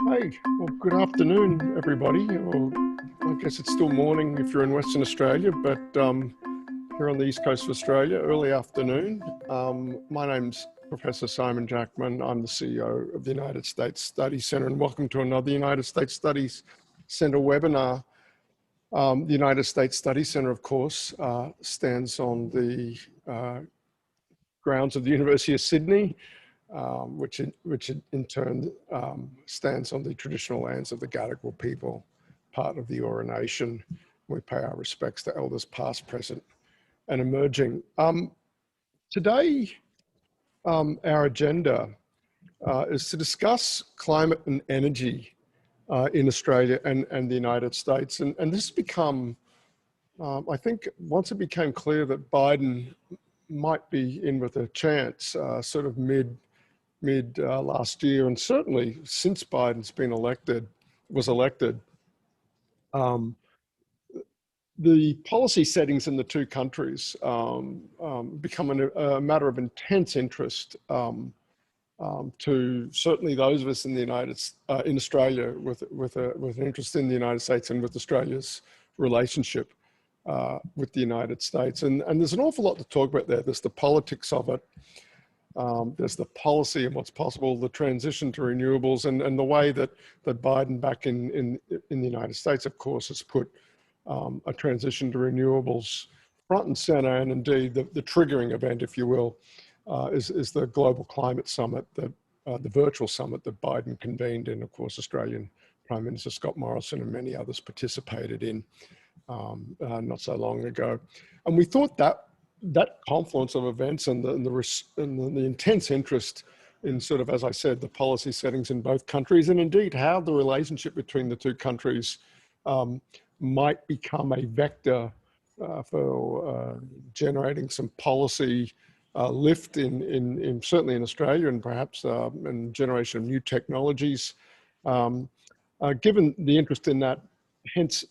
Hey, well, good afternoon, everybody. Or I guess it's still morning if you're in Western Australia, but here on the east coast of Australia, early afternoon. My name's Professor Simon Jackman. I'm the CEO of the United States Studies Centre, and welcome to another United States Studies Centre webinar. The United States Studies Centre, of course, stands on the grounds of the University of Sydney, which in turn stands on the traditional lands of the Gadigal people, part of the Eora Nation. We pay our respects to elders past, present and emerging. Today, our agenda is to discuss climate and energy in Australia and the United States. And this has become, I think, once it became clear that Biden might be in with a chance, sort of mid last year, and certainly since Biden's been was elected, the policy settings in the two countries become a matter of intense interest to certainly those of us in the in Australia with an interest in the United States and with Australia's relationship with the United States. And there's an awful lot to talk about there. There's the politics of it. There's the policy and what's possible, the transition to renewables, and the way that Biden back in the United States, of course, has put a transition to renewables front and center, and indeed the triggering event, if you will, is the Global Climate Summit, the virtual summit that Biden convened, and of course Australian Prime Minister Scott Morrison and many others participated in not so long ago. And we thought that confluence of events and the intense interest in sort of, as I said, the policy settings in both countries, and indeed how the relationship between the two countries might become a vector for generating some policy lift in certainly in Australia, and perhaps in generation of new technologies. Given the interest in that, hence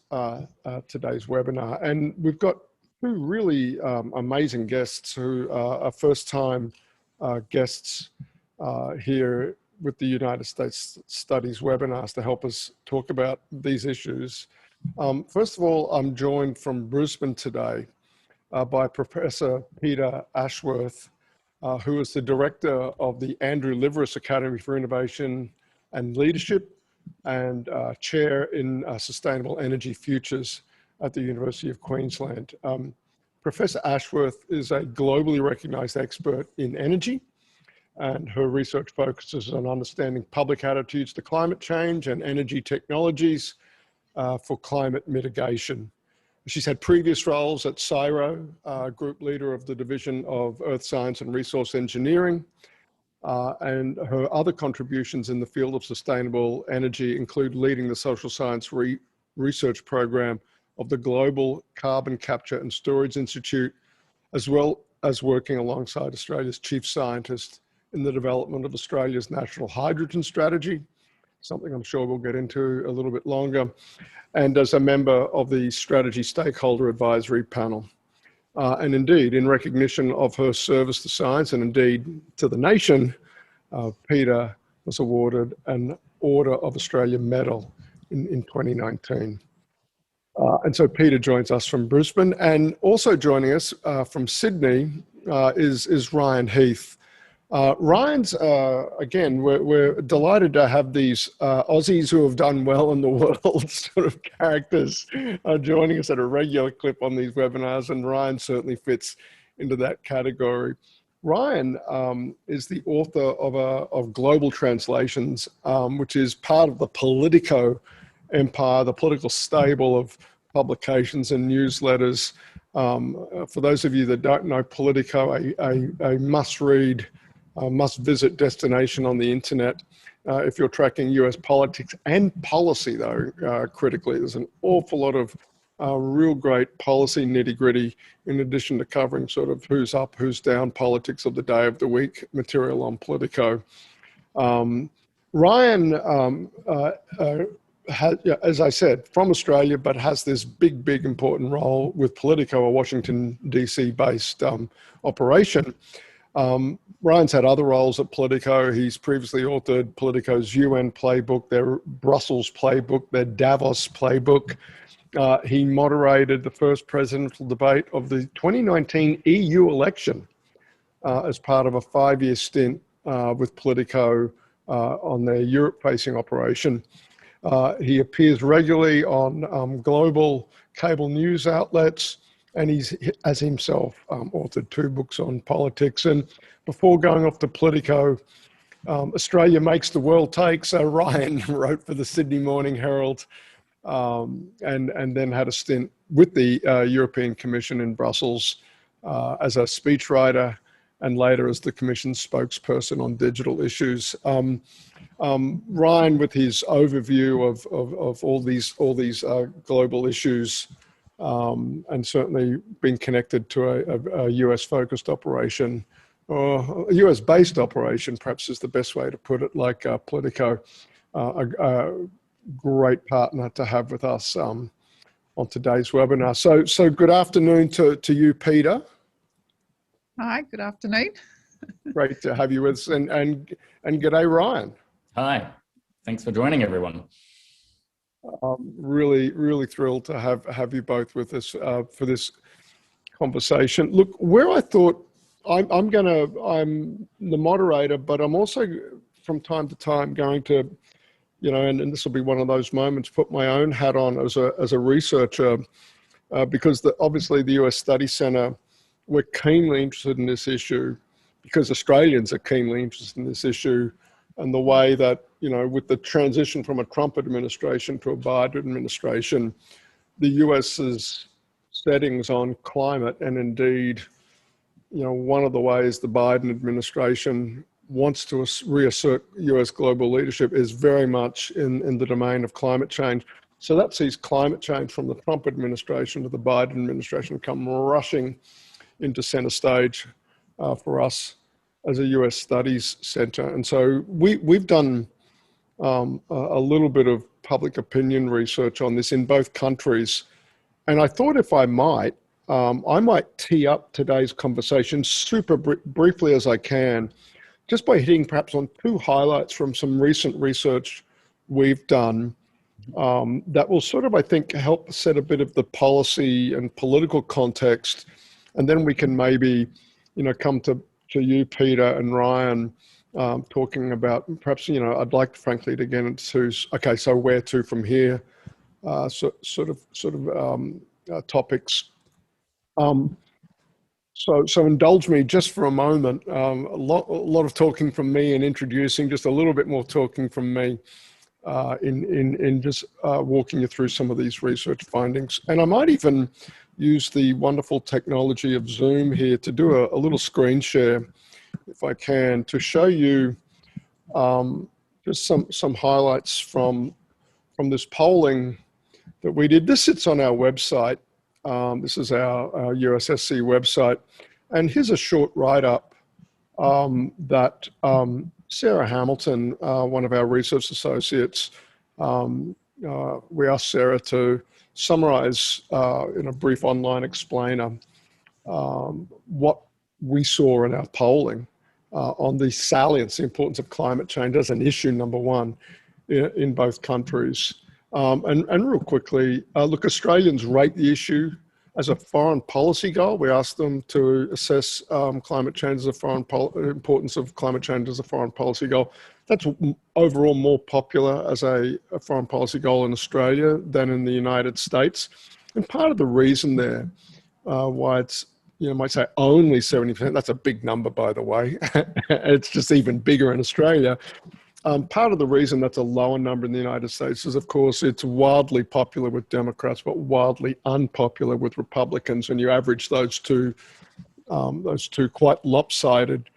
today's webinar. And we've got two really amazing guests who are first-time guests here with the United States Studies webinars to help us talk about these issues. First of all, I'm joined from Brisbane today by Professor Peta Ashworth, who is the director of the Liveris Academy for Innovation and Leadership and chair in Sustainable Energy Futures at the University of Queensland. Professor Ashworth is a globally recognized expert in energy, and her research focuses on understanding public attitudes to climate change and energy technologies for climate mitigation. She's had previous roles at CSIRO, group leader of the Division of Earth Science and Resource Engineering, and her other contributions in the field of sustainable energy include leading the social science research program of the Global Carbon Capture and Storage Institute, as well as working alongside Australia's chief scientist in the development of Australia's national hydrogen strategy, something I'm sure we'll get into a little bit longer, and as a member of the Strategy Stakeholder Advisory Panel. And indeed, in recognition of her service to science and indeed to the nation, Peta was awarded an Order of Australia Medal in 2019. And so Peta joins us from Brisbane, and also joining us from Sydney is Ryan Heath. Ryan's, again, we're delighted to have these Aussies who have done well in the world sort of characters joining us at a regular clip on these webinars, and Ryan certainly fits into that category. Ryan is the author of Global Translations, which is part of the POLITICO empire, the political stable of publications and newsletters. For those of you that don't know Politico, a must-read, must-visit destination on the internet. If you're tracking US politics and policy, though, critically, there's an awful lot of real great policy nitty-gritty, in addition to covering sort of who's up, who's down, politics of the day of the week, material on Politico. Ryan, as I said, from Australia, but has this big, important role with Politico, a Washington, DC based operation. Ryan's had other roles at Politico. He's previously authored Politico's UN playbook, their Brussels playbook, their Davos playbook. He moderated the first presidential debate of the 2019 EU election as part of a 5-year stint with Politico on their Europe-facing operation. He appears regularly on global cable news outlets, and he's, as himself, authored 2 books on politics. And before going off to Politico, Australia Makes the World Take. So Ryan wrote for the Sydney Morning Herald, and then had a stint with the European Commission in Brussels as a speechwriter, and later as the Commission's spokesperson on digital issues. Ryan, with his overview of all these global issues, and certainly being connected to a US-focused operation, or a US-based operation, perhaps is the best way to put it, like Politico, a great partner to have with us on today's webinar. So good afternoon to you, Peta. Hi, good afternoon. Great to have you with us, and g'day, Ryan. Hi, thanks for joining, everyone. Really thrilled to have you both with us for this conversation. Look, where I thought I'm the moderator, but I'm also from time to time going to, and this will be one of those moments, put my own hat on as a researcher, because obviously the US Study Centre, we're keenly interested in this issue because Australians are keenly interested in this issue, and the way that, with the transition from a Trump administration to a Biden administration, the US's settings on climate, and indeed, one of the ways the Biden administration wants to reassert US global leadership is very much in the domain of climate change. So that sees climate change from the Trump administration to the Biden administration come rushing into center stage for us as a US Studies Center. And so we've done a little bit of public opinion research on this in both countries. And I thought, if I might tee up today's conversation super briefly as I can, just by hitting perhaps on 2 highlights from some recent research we've done that will sort of, I think, help set a bit of the policy and political context. And then we can maybe, come to you, Peta, and Ryan, talking about perhaps, I'd like, frankly, to get into, okay, so where to from here, sort of topics. So indulge me just for a moment. A lot of talking from me and introducing, just a little bit more talking from me in just walking you through some of these research findings. And I might even use the wonderful technology of Zoom here to do a little screen share, if I can, to show you just some highlights from this polling that we did. This sits on our website. This is our USSC website. And here's a short write-up that Sarah Hamilton, one of our research associates, we asked Sarah to summarize in a brief online explainer what we saw in our polling on the salience, the importance of climate change as an issue, number one, in both countries. And real quickly, look, Australians rate the issue as a foreign policy goal. We asked them to assess climate change as a importance of climate change as a foreign policy goal. That's overall more popular as a foreign policy goal in Australia than in the United States. And part of the reason there, why it's, might say only 70%, that's a big number, by the way. It's just even bigger in Australia. Part of the reason that's a lower number in the United States is, of course, it's wildly popular with Democrats, but wildly unpopular with Republicans. And you average those two quite lopsided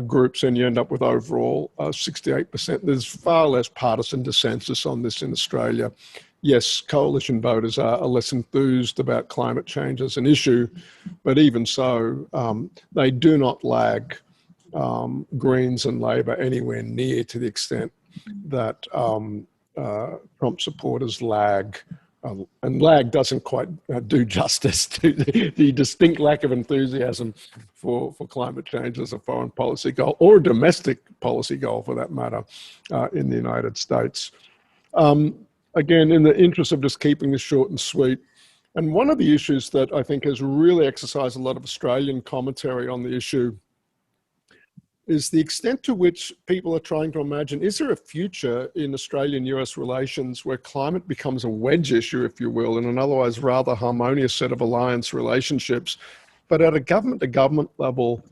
groups, and you end up with overall 68%. There's far less partisan dissensus on this in Australia. Yes, coalition voters are less enthused about climate change as an issue, but even so, they do not lag Greens and Labor anywhere near to the extent that Trump supporters lag and lag doesn't quite do justice to the distinct lack of enthusiasm for climate change as a foreign policy goal, or a domestic policy goal for that matter, in the United States. Again, in the interest of just keeping this short and sweet, and one of the issues that I think has really exercised a lot of Australian commentary on the issue is the extent to which people are trying to imagine, is there a future in Australian-US relations where climate becomes a wedge issue, if you will, in an otherwise rather harmonious set of alliance relationships? But at a government-to-government level,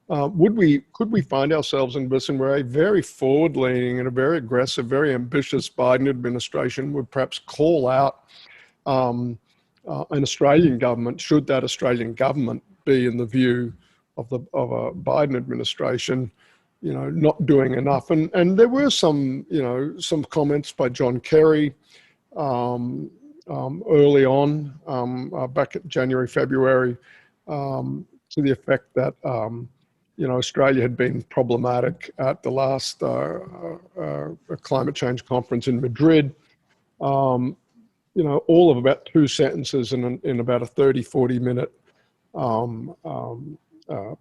could we find ourselves in a position where a very forward-leaning and a very aggressive, very ambitious Biden administration would perhaps call out an Australian government, should that Australian government be in the view of a Biden administration, not doing enough? And there were some comments by John Kerry early on, back in January, February, to the effect that Australia had been problematic at the last climate change conference in Madrid. All of about 2 sentences in about a 30, 40-minute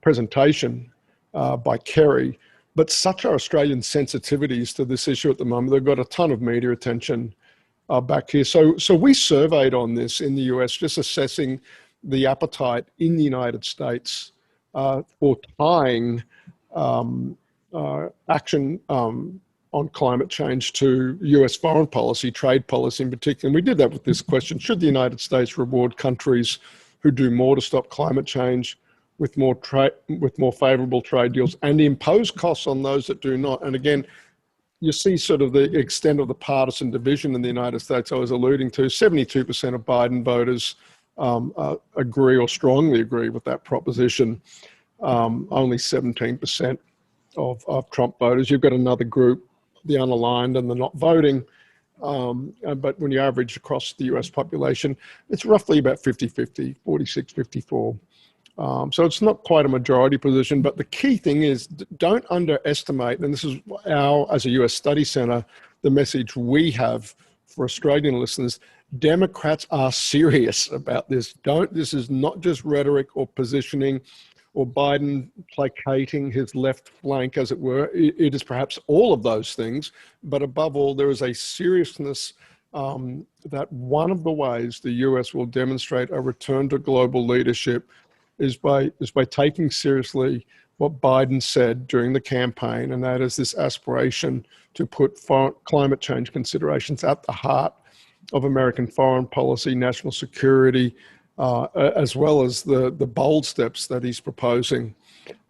presentation by Kerry. But such are Australian sensitivities to this issue at the moment. They've got a ton of media attention back here. So we surveyed on this in the US, just assessing the appetite in the United States for tying action on climate change to US foreign policy, trade policy in particular. And we did that with this question: should the United States reward countries who do more to stop climate change with more favorable trade deals and impose costs on those that do not? And again, you see sort of the extent of the partisan division in the United States I was alluding to. 72% of Biden voters agree or strongly agree with that proposition. Only 17% of Trump voters. You've got another group, the unaligned and the not voting. But when you average across the US population, it's roughly about 50-50, 46-54. So it's not quite a majority position, but the key thing is, don't underestimate, and this is as a US Study Centre, the message we have for Australian listeners: Democrats are serious about this. This is not just rhetoric or positioning or Biden placating his left flank, as it were. It is perhaps all of those things, but above all, there is a seriousness that one of the ways the US will demonstrate a return to global leadership is by taking seriously what Biden said during the campaign, and that is this aspiration to put climate change considerations at the heart of American foreign policy, national security, as well as the bold steps that he's proposing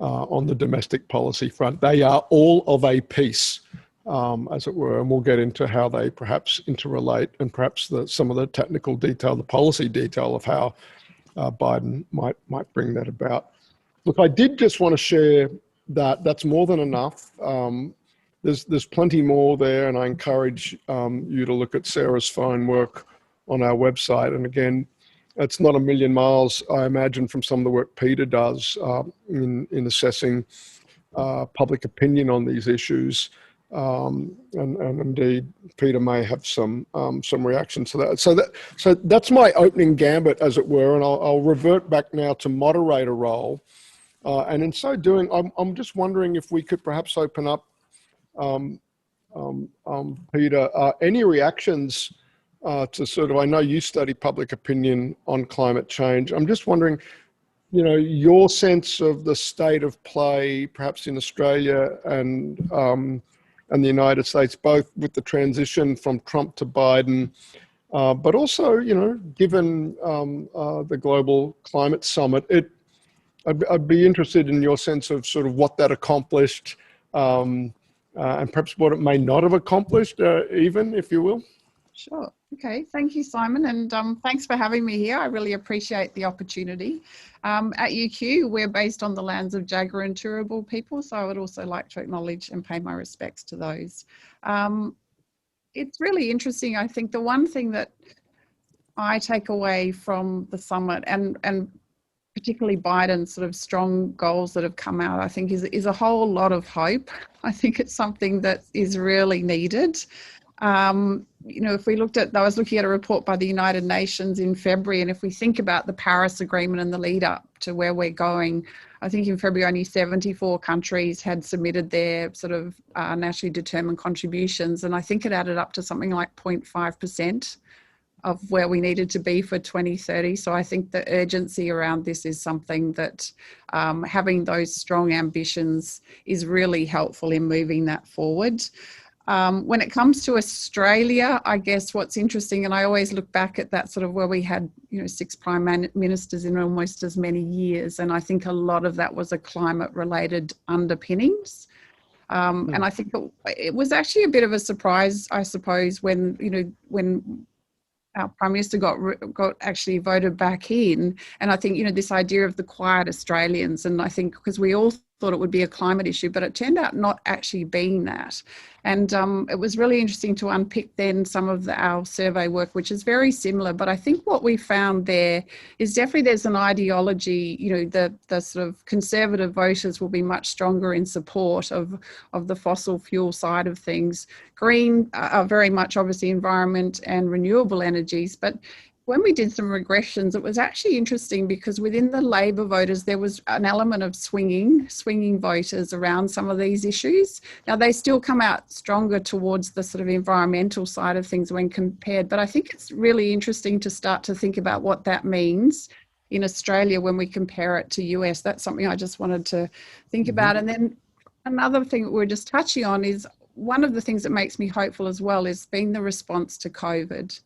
on the domestic policy front. They are all of a piece, as it were, and we'll get into how they perhaps interrelate, and perhaps some of the technical detail, the policy detail of how Biden might bring that about. Look, I did just want to share that that's more than enough. There's plenty more there, and I encourage you to look at Sarah's fine work on our website. And again, it's not a million miles, I imagine, from some of the work Peta does in assessing public opinion on these issues. And indeed, Peta may have some reactions to that. So that's my opening gambit, as it were, and I'll revert back now to moderator role. And in so doing, I'm just wondering if we could perhaps open up, Peta, any reactions to sort of, I know you study public opinion on climate change. I'm just wondering, your sense of the state of play, perhaps in Australia and the United States, both with the transition from Trump to Biden, but also, given the Global Climate Summit, I'd be interested in your sense of sort of what that accomplished, and perhaps what it may not have accomplished, even, if you will. Sure. Okay. Thank you, Simon. And thanks for having me here. I really appreciate the opportunity. At UQ, we're based on the lands of Jagera and Turrbal people, so I would also like to acknowledge and pay my respects to those. It's really interesting. I think the one thing that I take away from the summit, and particularly Biden's sort of strong goals that have come out, I think is a whole lot of hope. I think it's something that is really needed. If we looked at, I was looking at a report by the United Nations in February, and if we think about the Paris Agreement and the lead up to where we're going, I think in February only 74 countries had submitted their sort of nationally determined contributions, and I think it added up to something like 0.5% of where we needed to be for 2030. So I think the urgency around this is something that having those strong ambitions is really helpful in moving that forward. When it comes to Australia, I guess what's interesting, and I always look back at that sort of where we had, 6 prime ministers in almost as many years, and I think a lot of that was a climate-related underpinnings. And I think it was actually a bit of a surprise, I suppose, when our Prime Minister got actually voted back in. And I think, this idea of the quiet Australians, and I think because we all thought it would be a climate issue, but it turned out not actually being that. And it was really interesting to unpick then some of our survey work, which is very similar. But I think what we found there is definitely there's an ideology, the sort of conservative voters will be much stronger in support of the fossil fuel side of things. Green are very much obviously environment and renewable energies, but when we did some regressions, it was actually interesting because within the Labor voters, there was an element of swinging voters around some of these issues. Now, they still come out stronger towards the sort of environmental side of things when compared, but I think it's really interesting to start to think about what that means in Australia when we compare it to US. That's something I just wanted to think about. And then another thing that we're just touching on is one of the things that makes me hopeful as well is being the response to COVID.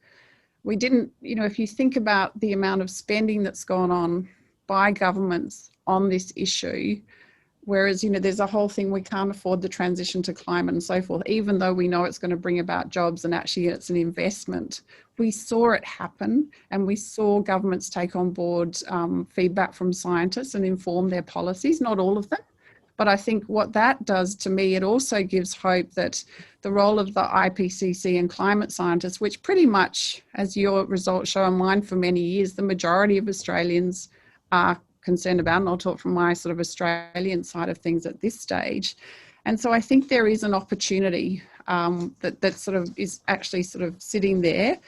We didn't, if you think about the amount of spending that's gone on by governments on this issue, whereas, there's a whole thing, we can't afford the transition to climate and so forth, even though we know it's going to bring about jobs and actually it's an investment. We saw it happen and we saw governments take on board feedback from scientists and inform their policies, not all of them. But I think what that does to me, it also gives hope that the role of the IPCC and climate scientists, which pretty much, as your results show and mine for many years, the majority of Australians are concerned about, and I'll talk from my sort of Australian side of things at this stage. And so I think there is an opportunity that sort of is actually sort of sitting there.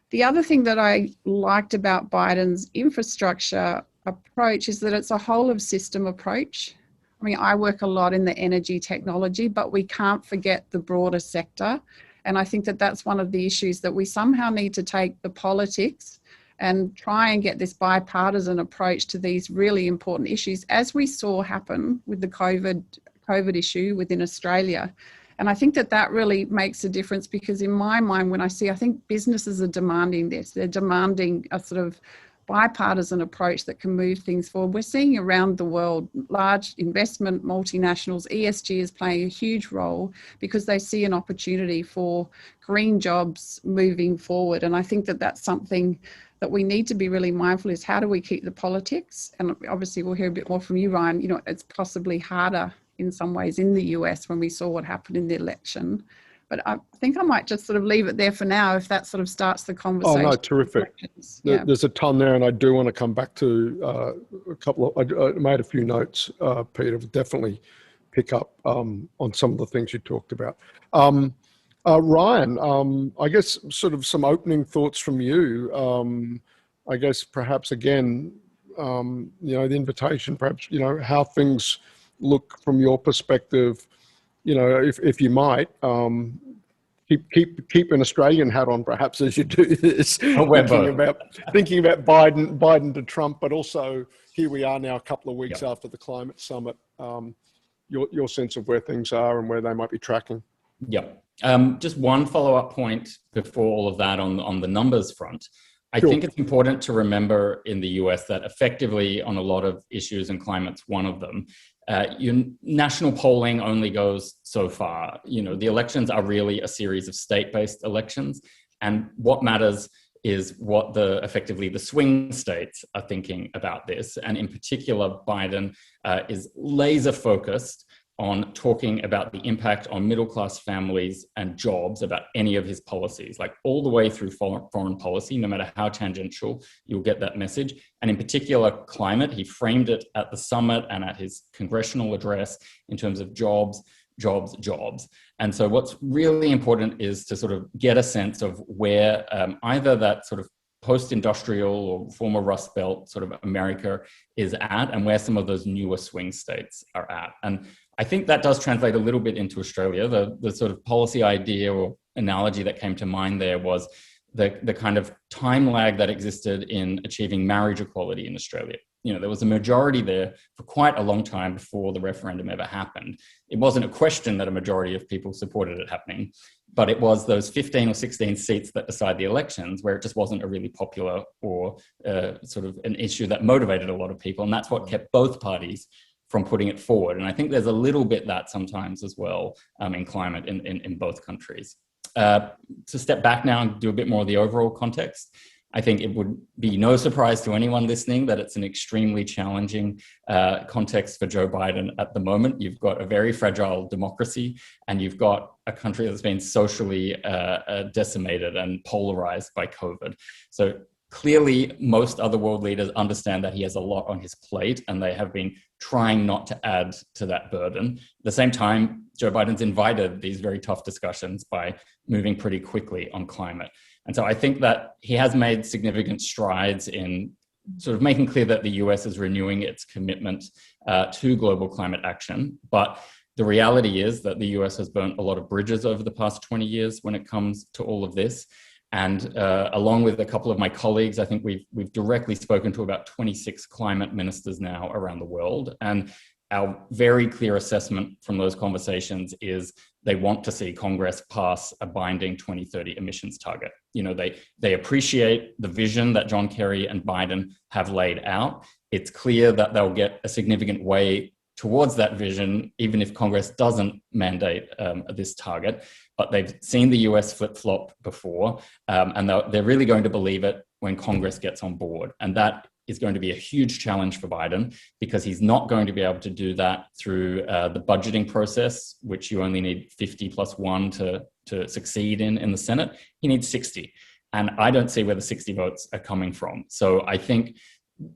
The other thing that I liked about Biden's infrastructure approach is that it's a whole of system approach. I mean, I work a lot in the energy technology, but we can't forget the broader sector. And I think that that's one of the issues that we somehow need to take the politics and try and get this bipartisan approach to these really important issues, as we saw happen with the COVID issue within Australia. And I think that that really makes a difference because in my mind, when I think businesses are demanding this, they're demanding a sort of bipartisan approach that can move things forward. We're seeing around the world large investment multinationals, ESG is playing a huge role because they see an opportunity for green jobs moving forward. And I think that that's something that we need to be really mindful is how do we keep the politics? And obviously we'll hear a bit more from you, Ryan. It's possibly harder in some ways in the US when we saw what happened in the election. But I think I might just sort of leave it there for now if that sort of starts the conversation. Oh, no, terrific. Yeah. There's a ton there, and I do want to come back to a couple of, I made a few notes, Peter, definitely pick up on some of the things you talked about. Ryan, I guess sort of some opening thoughts from you. I guess perhaps again, the invitation, perhaps, how things look from your perspective, if you might, keep an Australian hat on perhaps as you do this, thinking about Biden to Trump, but also here we are now a couple of weeks after the climate summit, your sense of where things are and where they might be tracking. Just one follow-up point before all of that on the numbers front. I think it's important to remember in the US that effectively on a lot of issues, and climate's one of them, your national polling only goes so far. The elections are really a series of state-based elections, and what matters is what effectively the swing states are thinking about this. And in particular, Biden is laser focused on talking about the impact on middle-class families and jobs about any of his policies, like all the way through foreign policy, no matter how tangential, you'll get that message. And in particular, climate, he framed it at the summit and at his congressional address in terms of jobs, jobs, jobs. And so what's really important is to sort of get a sense of where either that sort of post-industrial or former Rust Belt sort of America is at, and where some of those newer swing states are at. And I think that does translate a little bit into Australia. The sort of policy idea or analogy that came to mind there was the kind of time lag that existed in achieving marriage equality in Australia. You know, there was a majority there for quite a long time before the referendum ever happened. It wasn't a question that a majority of people supported it happening, but it was those 15 or 16 seats that decide the elections where it just wasn't a really popular or sort of an issue that motivated a lot of people. And that's what kept both parties from putting it forward. And I think there's a little bit that sometimes as well in climate in both countries. To step back now and do a bit more of the overall context, I think it would be no surprise to anyone listening that it's an extremely challenging context for Joe Biden at the moment. You've got a very fragile democracy, and you've got a country that's been socially decimated and polarized by COVID. So clearly, most other world leaders understand that he has a lot on his plate, and they have been trying not to add to that burden. At the same time, Joe Biden's invited these very tough discussions by moving pretty quickly on climate. And so I think that he has made significant strides in sort of making clear that the US is renewing its commitment to global climate action. But the reality is that the US has burnt a lot of bridges over the past 20 years when it comes to all of this. And along with a couple of my colleagues, I think we've directly spoken to about 26 climate ministers now around the world. And our very clear assessment from those conversations is they want to see Congress pass a binding 2030 emissions target. You know, they appreciate the vision that John Kerry and Biden have laid out. It's clear that they'll get a significant way towards that vision, even if Congress doesn't mandate this target. But they've seen the US flip-flop before, and they're really going to believe it when Congress gets on board. And that is going to be a huge challenge for Biden, because he's not going to be able to do that through the budgeting process, which you only need 50 plus 1 to succeed in the Senate. He needs 60. And I don't see where the 60 votes are coming from. So I think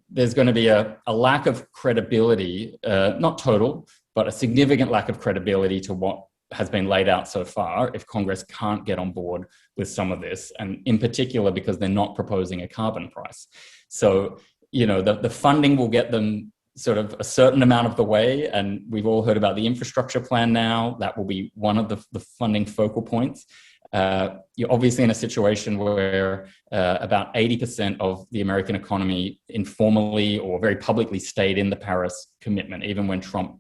there's going to be a lack of credibility, not total, but a significant lack of credibility to what has been laid out so far if Congress can't get on board with some of this, and in particular because they're not proposing a carbon price. So, you know, the funding will get them sort of a certain amount of the way, and we've all heard about the infrastructure plan now. That will be one of the funding focal points. You're obviously in a situation where about 80% of the American economy informally or very publicly stayed in the Paris commitment, even when Trump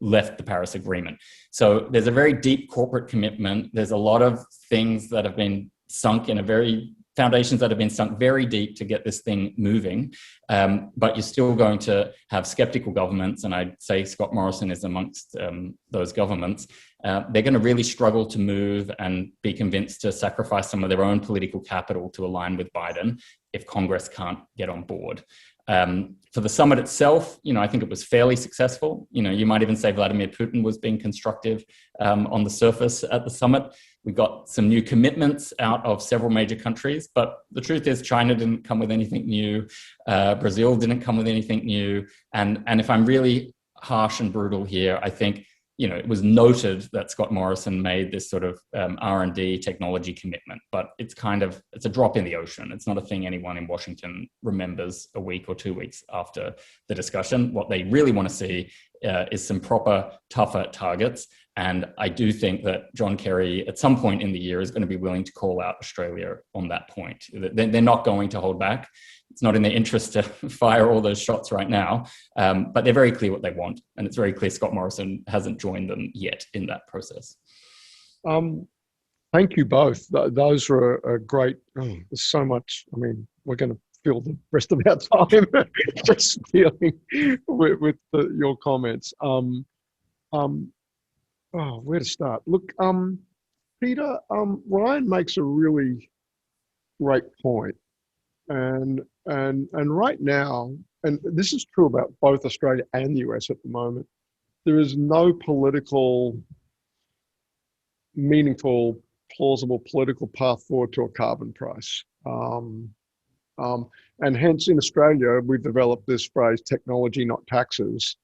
left the Paris Agreement. So there's a very deep corporate commitment. There's a lot of things that have been sunk in foundations that have been sunk very deep to get this thing moving. But you're still going to have skeptical governments, and I'd say Scott Morrison is amongst those governments. They're going to really struggle to move and be convinced to sacrifice some of their own political capital to align with Biden if Congress can't get on board. For the summit itself, you know, I think it was fairly successful. You know, you might even say Vladimir Putin was being constructive on the surface at the summit. We got some new commitments out of several major countries, but the truth is China didn't come with anything new. Brazil didn't come with anything new. And if I'm really harsh and brutal here, I think, you know, it was noted that Scott Morrison made this sort of R&D technology commitment, but it's a drop in the ocean. It's not a thing anyone in Washington remembers a week or 2 weeks after the discussion. What they really want to see is some proper, tougher targets. And I do think that John Kerry, at some point in the year, is going to be willing to call out Australia on that point. They're not going to hold back. It's not in their interest to fire all those shots right now, but they're very clear what they want. And it's very clear Scott Morrison hasn't joined them yet in that process. Thank you both. Those were a great, there's so much. I mean, we're going to fill the rest of our time just dealing with your comments. Where to start? Look, Peter, Ryan makes a really great point. And right now, and this is true about both Australia and the US at the moment, there is no meaningful, plausible political path forward to a carbon price. And hence in Australia, we've developed this phrase, technology, not taxes.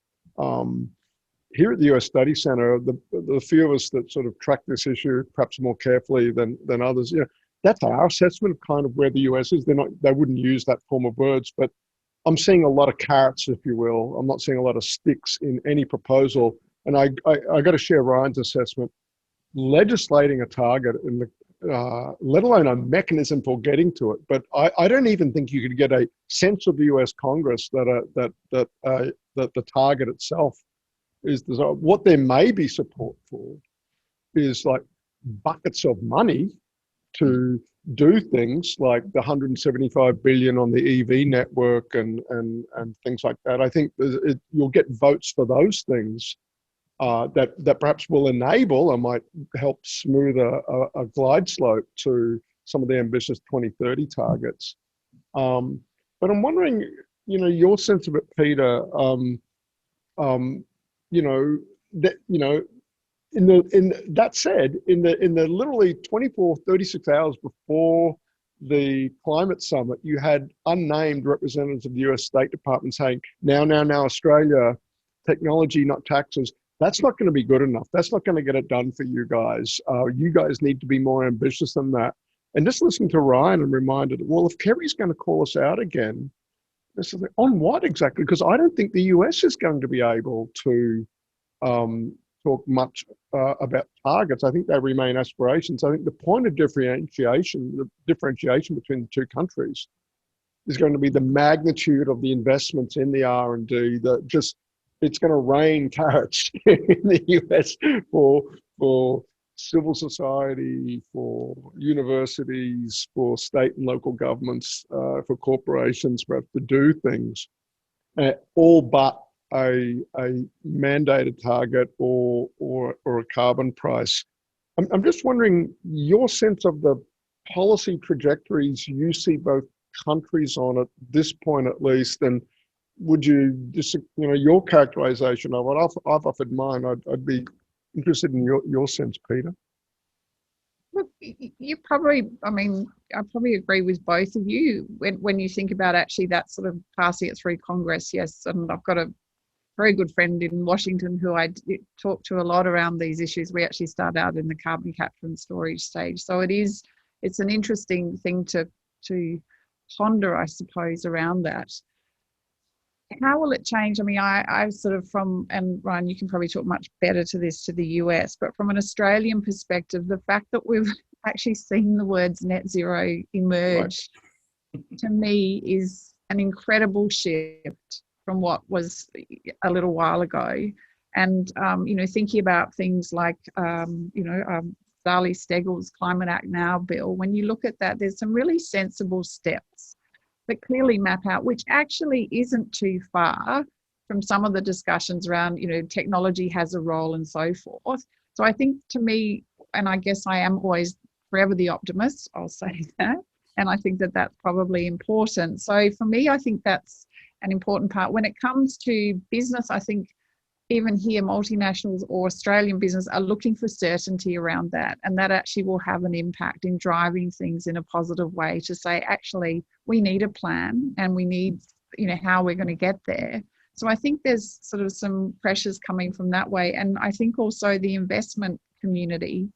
here at the US Study Center, the few of us that sort of track this issue perhaps more carefully than others, you know, that's our assessment of kind of where the US is. They wouldn't use that form of words, but I'm seeing a lot of carrots, if you will. I'm not seeing a lot of sticks in any proposal. And I got to share Ryan's assessment. Legislating a target in the, let alone a mechanism for getting to it, but I don't even think you could get a sense of the US Congress that the target itself is what there may be support for is like buckets of money to do things like the 175 billion on the EV network and things like that. I think you'll get votes for those things that perhaps will enable or might help smooth a glide slope to some of the ambitious 2030 targets. But I'm wondering, you know, your sense of it, Peter. You know, that said, in the literally 24, 36 hours before the climate summit, you had unnamed representatives of the US State Department saying, now, Australia, technology, not taxes. That's not going to be good enough. That's not going to get it done for you guys. You guys need to be more ambitious than that. And just listening to Ryan and reminded, well, if Kerry's going to call us out again, this is on what exactly? Because I don't think the US is going to be able to talk much about targets. I think they remain aspirations. I think the point of differentiation between the two countries is going to be the magnitude of the investments in the R&D that just, it's going to rain carrots in the US for civil society, for universities, for state and local governments, for corporations, perhaps to do things, all but a mandated target or a carbon price. I'm just wondering your sense of the policy trajectories you see both countries on at this point, at least, and would you just, you know, your characterization of it? I've offered mine. I'd be interested in your sense, Peter. Look, you probably, I mean, I probably agree with both of you when you think about actually that sort of passing it through Congress. Yes, and I've got a very good friend in Washington who I talk to a lot around these issues. We actually start out in the carbon capture and storage stage. So it's an interesting thing to ponder, I suppose, around that. How will it change? I mean, I sort of and Ryan, you can probably talk much better to this, to the US, but from an Australian perspective, the fact that we've actually seen the words net zero emerge, to me, is an incredible shift from what was a little while ago. And, you know, thinking about things like, Sally Steggall's Climate Act Now bill, when you look at that, there's some really sensible steps that clearly map out, which actually isn't too far from some of the discussions around, you know, technology has a role and so forth. So I think, to me, and I guess I am always forever the optimist, I'll say that, and I think that that's probably important. So for me, I think that's an important part. When it comes to business, I think even here, multinationals or Australian business are looking for certainty around that, and that actually will have an impact in driving things in a positive way to say, actually, we need a plan and we need, you know, how we're going to get there. So I think there's sort of some pressures coming from that way. And I think also the investment community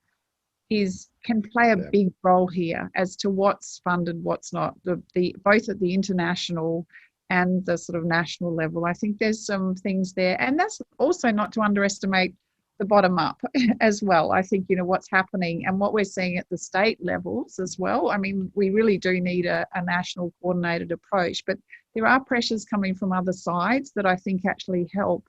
can play a big role here as to what's funded, what's not, both at the international and the sort of national level. I think there's some things there. And that's also not to underestimate the bottom up as well. I think, you know, what's happening and what we're seeing at the state levels as well. I mean, we really do need a national coordinated approach, but there are pressures coming from other sides that I think actually help.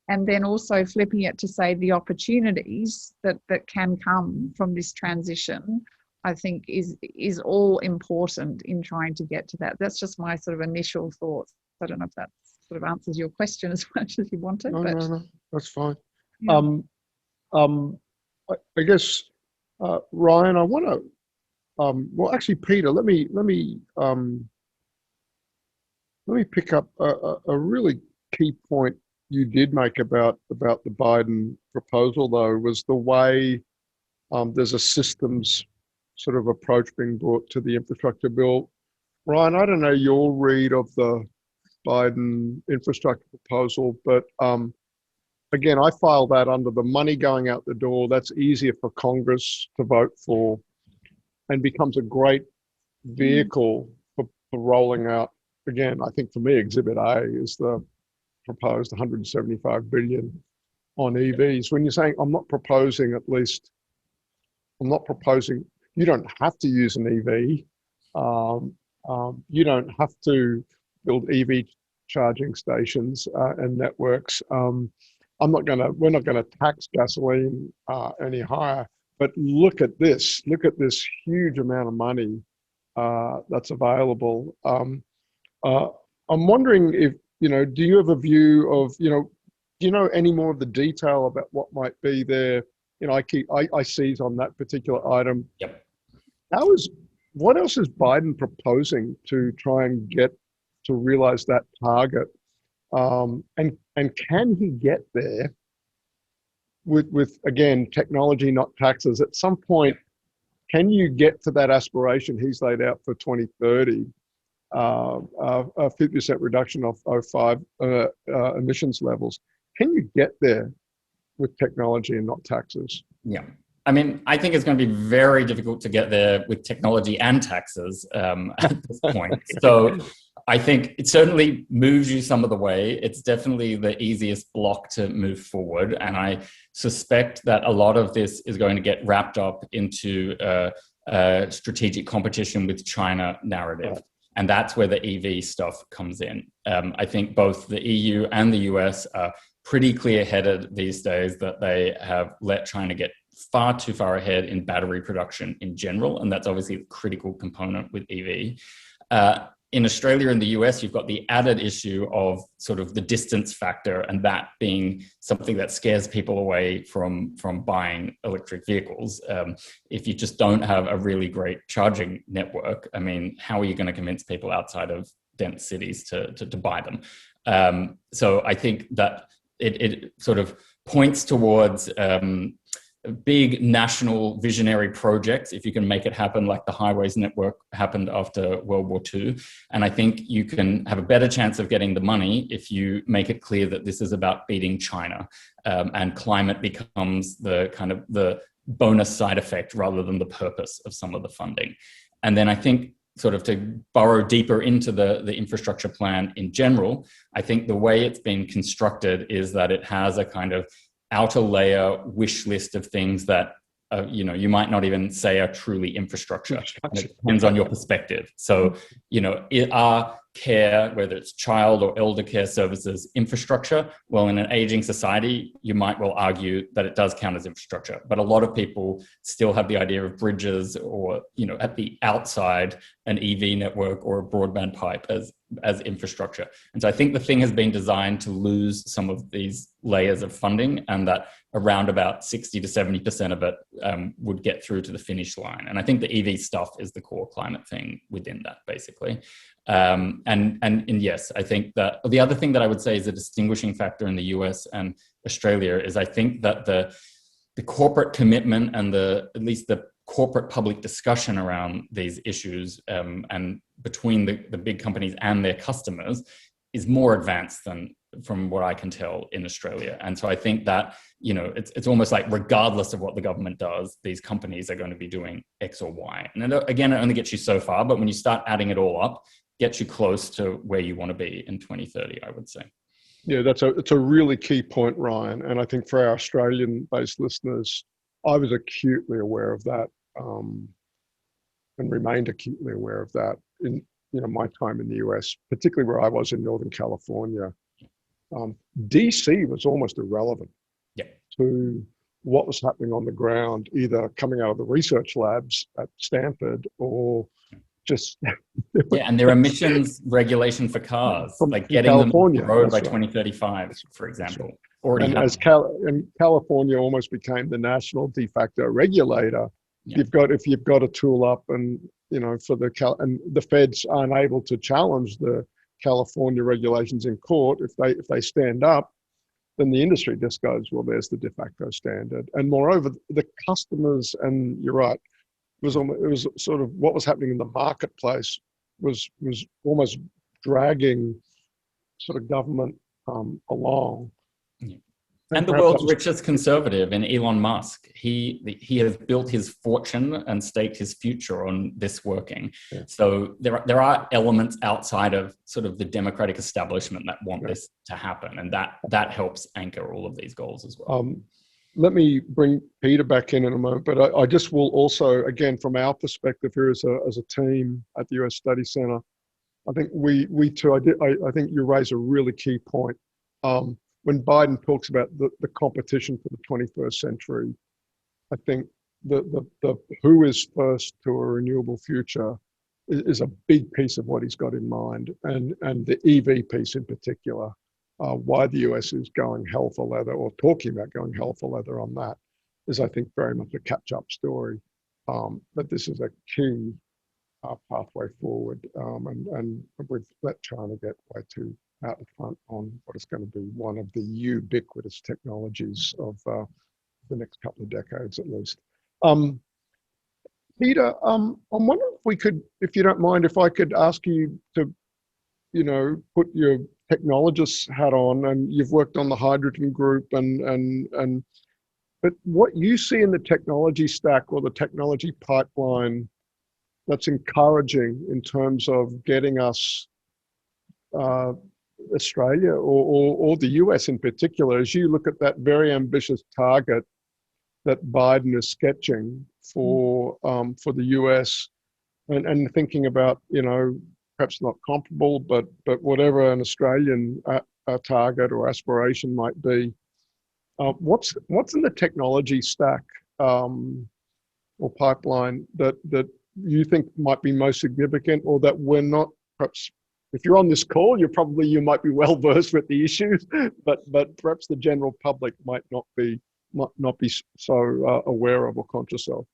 And then also flipping it to say the opportunities that can come from this transition, I think is all important in trying to get to that. That's just my sort of initial thoughts. I don't know if that sort of answers your question as much as you wanted. No, that's fine. Yeah. I guess, Ryan, I want to, well, actually, Peter, let me pick up a really key point you did make about the Biden proposal, though, was the way there's a systems sort of approach being brought to the infrastructure bill. Ryan, I don't know your read of the Biden infrastructure proposal, but again, I file that under the money going out the door. That's easier for Congress to vote for, and becomes a great vehicle for rolling out. Again, I think for me, Exhibit A is the proposed 175 billion on EVs. When you're saying I'm not proposing, you don't have to use an EV. You don't have to build EV charging stations and networks. We're not gonna tax gasoline any higher, but look at this huge amount of money that's available. I'm wondering if, do you have a view of, do you know any more of the detail about what might be there? I seize on that particular item. Yep. What else is Biden proposing to try and get to realize that target? And can he get there with again, technology, not taxes? At some point, can you get to that aspiration he's laid out for 2030, a 50% reduction of 05 emissions levels? Can you get there with technology and not taxes? Yeah. I mean, I think it's going to be very difficult to get there with technology and taxes at this point. So I think it certainly moves you some of the way. It's definitely the easiest block to move forward. And I suspect that a lot of this is going to get wrapped up into a strategic competition with China narrative. Right. And that's where the EV stuff comes in. I think both the EU and the US are pretty clear-headed these days that they have let China get far too far ahead in battery production in general, and that's obviously a critical component with EV. In Australia and the US, you've got the added issue of sort of the distance factor, and that being something that scares people away from buying electric vehicles. If you just don't have a really great charging network, I mean, how are you going to convince people outside of dense cities to buy them? So I think that it sort of points towards big national visionary projects, if you can make it happen, like the highways network happened after World War II. And I think you can have a better chance of getting the money if you make it clear that this is about beating China, and climate becomes the kind of the bonus side effect rather than the purpose of some of the funding. And then I think sort of to burrow deeper into the infrastructure plan in general, I think the way it's been constructed is that it has a kind of outer layer wish list of things that you might not even say are truly infrastructure. And it depends on your perspective. So, are care, whether it's child or elder care services, infrastructure? Well, in an aging society, you might well argue that it does count as infrastructure. But a lot of people still have the idea of bridges or, at the outside, an EV network or a broadband pipe as infrastructure. And so I think the thing has been designed to lose some of these layers of funding, and that around about 60 to 70% of it would get through to the finish line. And I think the EV stuff is the core climate thing within that, basically. And yes, I think that the other thing that I would say is a distinguishing factor in the US and Australia is I think that the corporate commitment and at least the corporate public discussion around these issues and between the big companies and their customers is more advanced than from what I can tell in Australia. And so I think that, it's almost like regardless of what the government does, these companies are going to be doing X or Y. And again, it only gets you so far, but when you start adding it all up, gets you close to where you want to be in 2030, I would say. Yeah, it's a really key point, Ryan. And I think for our Australian-based listeners, I was acutely aware of that and remained acutely aware of that in my time in the US, particularly where I was in Northern California. DC was almost irrelevant to what was happening on the ground, either coming out of the research labs at Stanford or just and their emissions regulation for cars, like getting California, them on the road by 2035, for example. And California almost became the national de facto regulator. If you've got a tool up, and and the feds aren't able to challenge the California regulations in court, if they stand up, then the industry just goes, well, there's the de facto standard. And moreover, the customers, and you're right, it was sort of what was happening in the marketplace was almost dragging sort of government along. And the world's richest conservative in Elon Musk, he has built his fortune and staked his future on this working. Yeah. So there are elements outside of sort of the democratic establishment that want this to happen, and that helps anchor all of these goals as well. Let me bring Peter back in a moment, but I just will also, again, from our perspective here as a team at the US Study Center, I think we too, I think you raise a really key point. When Biden talks about the competition for the 21st century, I think the who is first to a renewable future is a big piece of what he's got in mind, and the EV piece in particular. Why the US is going hell for leather, or talking about going hell for leather on that, is I think very much a catch-up story. But this is a key pathway forward, and we've let China get way too out in front on what is going to be one of the ubiquitous technologies of the next couple of decades at least. Peter, I'm wondering if we could, if you don't mind, if I could ask you to, put your technologist hat on, and you've worked on the hydrogen group, but what you see in the technology stack or the technology pipeline that's encouraging in terms of getting us Australia or the US in particular, as you look at that very ambitious target that Biden is sketching for the US, and thinking about, perhaps not comparable, but whatever an Australian target or aspiration might be, what's in the technology stack or pipeline that you think might be most significant, or that we're not, perhaps if you're on this call, you might be well versed with the issues, but perhaps the general public might not be so aware of or conscious of?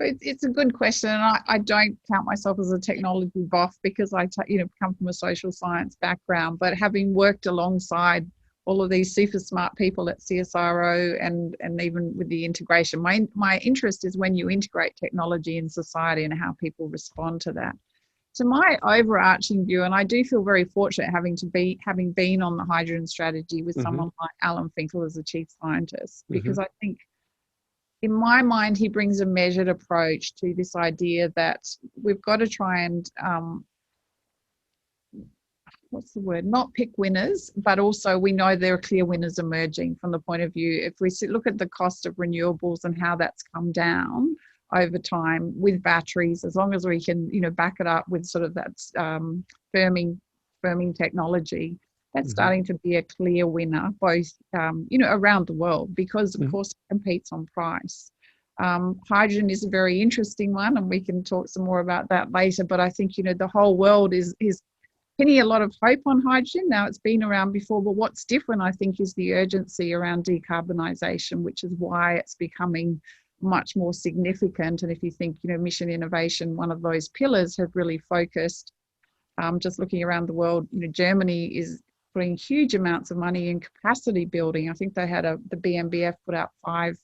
It's a good question, and I don't count myself as a technology buff because I come from a social science background. But having worked alongside all of these super smart people at CSIRO and even with the integration, my interest is when you integrate technology in society and how people respond to that. So my overarching view, and I do feel very fortunate having been on the hydrogen strategy with someone like Alan Finkel as the chief scientist, because I think, in my mind, he brings a measured approach to this idea that we've got to try and, not pick winners, but also we know there are clear winners emerging from the point of view, if we look at the cost of renewables and how that's come down over time with batteries, as long as we can, back it up with sort of that firming technology, that's starting to be a clear winner, both, around the world, because of course it competes on price. Hydrogen is a very interesting one, and we can talk some more about that later, but I think, the whole world is pinning a lot of hope on hydrogen. Now, it's been around before, but what's different, I think, is the urgency around decarbonisation, which is why it's becoming much more significant. And if you think, mission innovation, one of those pillars, have really focused, just looking around the world, Germany is putting huge amounts of money in capacity building. I think they had the BMBF put out 5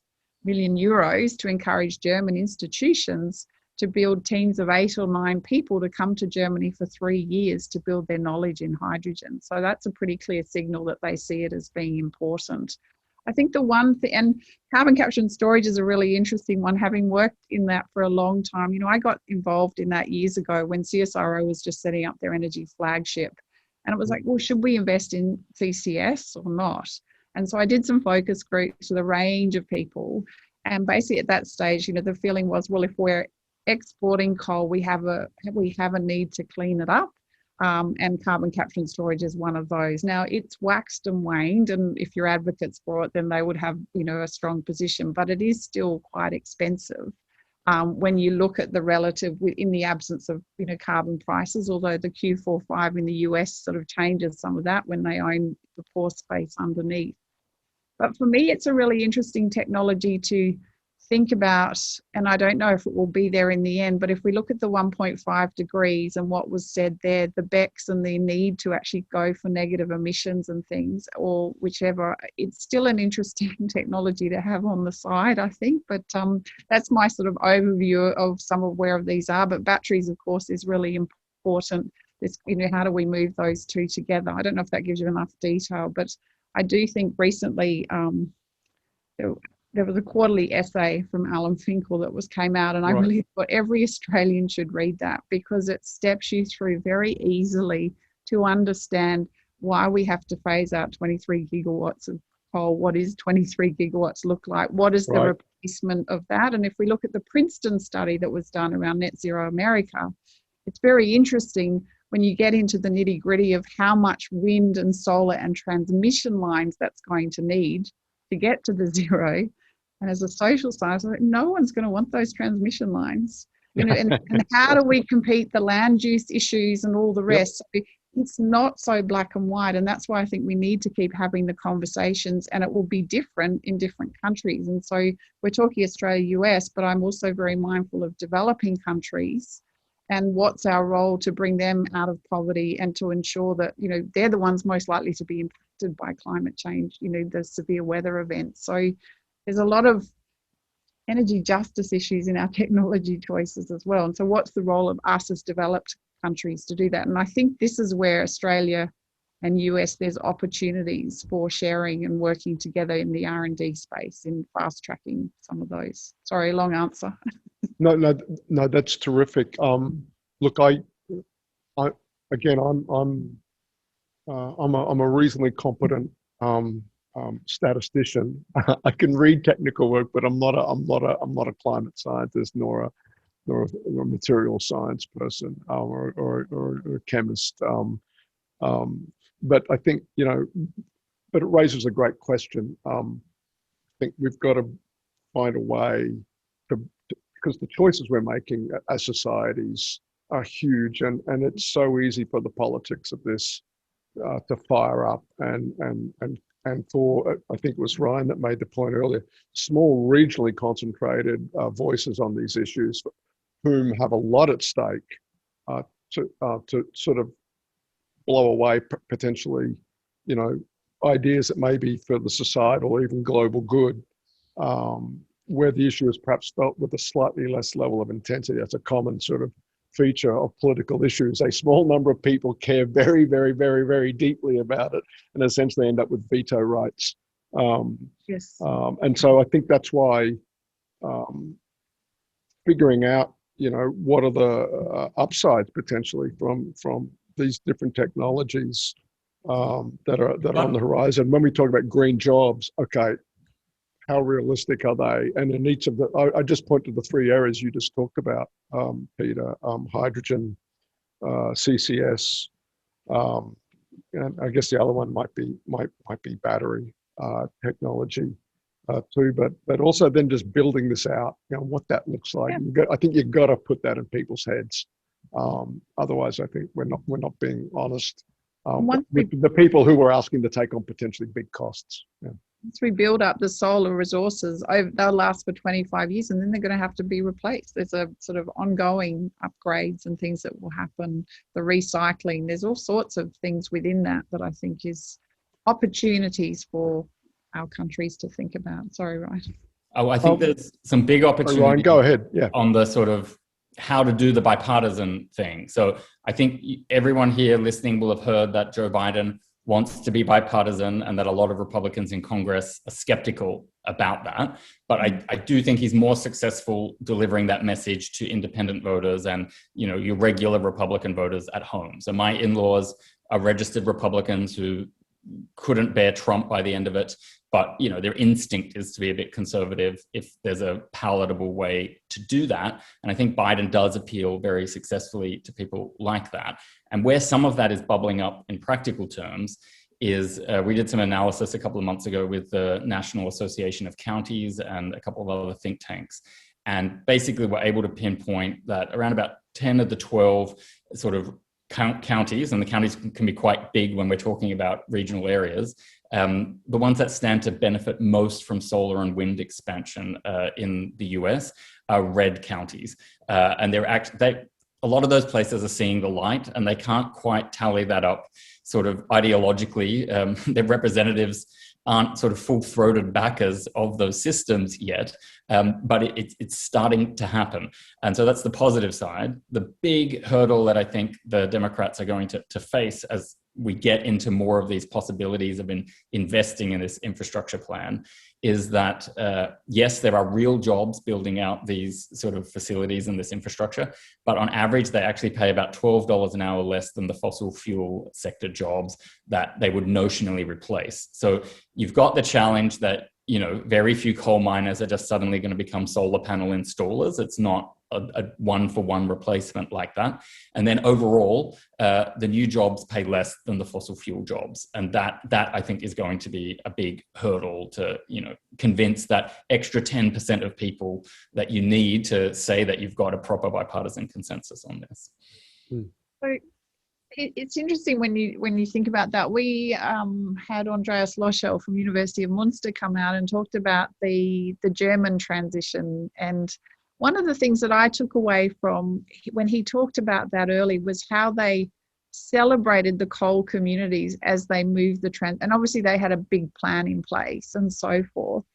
million euros to encourage German institutions to build teams of 8 or 9 people to come to Germany for 3 years to build their knowledge in hydrogen. So that's a pretty clear signal that they see it as being important. I think the one thing, and carbon capture and storage is a really interesting one, having worked in that for a long time. I got involved in that years ago when CSIRO was just setting up their energy flagship. And it was like, well, should we invest in CCS or not? And so I did some focus groups with a range of people. And basically at that stage, the feeling was, well, if we're exporting coal, we have a need to clean it up. And carbon capture and storage is one of those. Now, it's waxed and waned, and if you're advocates for it, then they would have, a strong position, but it is still quite expensive. When you look at the relative, in the absence of, carbon prices, although the Q45 in the US sort of changes some of that when they own the pore space underneath. But for me, it's a really interesting technology to think about, and I don't know if it will be there in the end, but if we look at the 1.5 degrees and what was said there, the BECCS and the need to actually go for negative emissions and things, or whichever, it's still an interesting technology to have on the side, I think. But that's my sort of overview of some of where these are. But batteries, of course, is really important. This, how do we move those two together? I don't know if that gives you enough detail, but I do think recently there was a quarterly essay from Alan Finkel that came out, and I really thought every Australian should read that, because it steps you through very easily to understand why we have to phase out 23 gigawatts of coal. What is 23 gigawatts look like? What is the replacement of that? And if we look at the Princeton study that was done around Net Zero America, it's very interesting when you get into the nitty gritty of how much wind and solar and transmission lines that's going to need to get to the zero. And as a social scientist, no one's going to want those transmission lines. You know, and how do we compete the land use issues and all the rest? So it's not so black and white, and that's why I think we need to keep having the conversations, and it will be different in different countries. And so we're talking Australia, US, but I'm also very mindful of developing countries and what's our role to bring them out of poverty and to ensure that, you know, they're the ones most likely to be impacted by climate change, you know, the severe weather events. So there's a lot of energy justice issues in our technology choices as well. And so what's the role of us as developed countries to do that? And I think this is where Australia and US, there's opportunities for sharing and working together in the R&D space, in fast tracking some of those. Sorry, long answer. No, that's terrific. Look, again, I'm a reasonably competent statistician. I can read technical work, but I'm not a climate scientist nor a material science person or a chemist. But I think, you know, but it raises a great question. I think we've got to find a way because the choices we're making as societies are huge, and it's so easy for the politics of this to fire up and for, I think it was Ryan that made the point earlier, small regionally concentrated voices on these issues, whom have a lot at stake, to sort of blow away potentially, you know, ideas that may be for the societal or even global good, where the issue is perhaps felt with a slightly less level of intensity. That's a common sort of feature of political issues. A small number of people care very, very, very, very deeply about it, and essentially end up with veto rights. Yes. And so I think that's why figuring out, you know, what are the upsides potentially from these different technologies that are on the horizon. When we talk about green jobs, okay, how realistic are they? And in each of the, I just point to the three areas you just talked about, Peter, hydrogen, CCS, and I guess the other one might be battery technology too. But also then just building this out, you know, what that looks like. Yeah. I think you've got to put that in people's heads. Otherwise, I think we're not being honest with the people who are asking to take on potentially big costs. Yeah. Once we build up the solar resources, they'll last for 25 years, and then they're going to have to be replaced. There's a sort of ongoing upgrades and things that will happen, the recycling. There's all sorts of things within that I think is opportunities for our countries to think about. Sorry, Ryan. Oh, I think there's some big opportunities. Ryan, go ahead. Yeah. On the sort of how to do the bipartisan thing. So I think everyone here listening will have heard that Joe Biden wants to be bipartisan, and that a lot of Republicans in Congress are skeptical about that. But I do think he's more successful delivering that message to independent voters and, you know, your regular Republican voters at home. So my in-laws are registered Republicans who couldn't bear Trump by the end of it, but, you know, their instinct is to be a bit conservative if there's a palatable way to do that. And I think Biden does appeal very successfully to people like that. And where some of that is bubbling up in practical terms is we did some analysis a couple of months ago with the National Association of Counties and a couple of other think tanks. And basically we're able to pinpoint that around about 10 of the 12 sort of counties, and the counties can be quite big when we're talking about regional areas, the ones that stand to benefit most from solar and wind expansion in the US are red counties. And a lot of those places are seeing the light, and they can't quite tally that up sort of ideologically, their representatives aren't sort of full-throated backers of those systems yet, but it's starting to happen. And so that's the positive side. The big hurdle that I think the Democrats are going to face as we get into more of these possibilities of investing in this infrastructure plan is that, yes, there are real jobs building out these sort of facilities and this infrastructure, but on average, they actually pay about $12 an hour less than the fossil fuel sector jobs that they would notionally replace. So you've got the challenge that, you know, very few coal miners are just suddenly going to become solar panel installers. It's not a one-for-one replacement like that. And then overall, the new jobs pay less than the fossil fuel jobs. And that I think is going to be a big hurdle to, you know, convince that extra 10% of people that you need to say that you've got a proper bipartisan consensus on this. So it's interesting when you think about that. We had Andreas Loschel from University of Munster come out and talked about the German transition. And one of the things that I took away from when he talked about that early was how they celebrated the coal communities as they moved and obviously they had a big plan in place and so forth.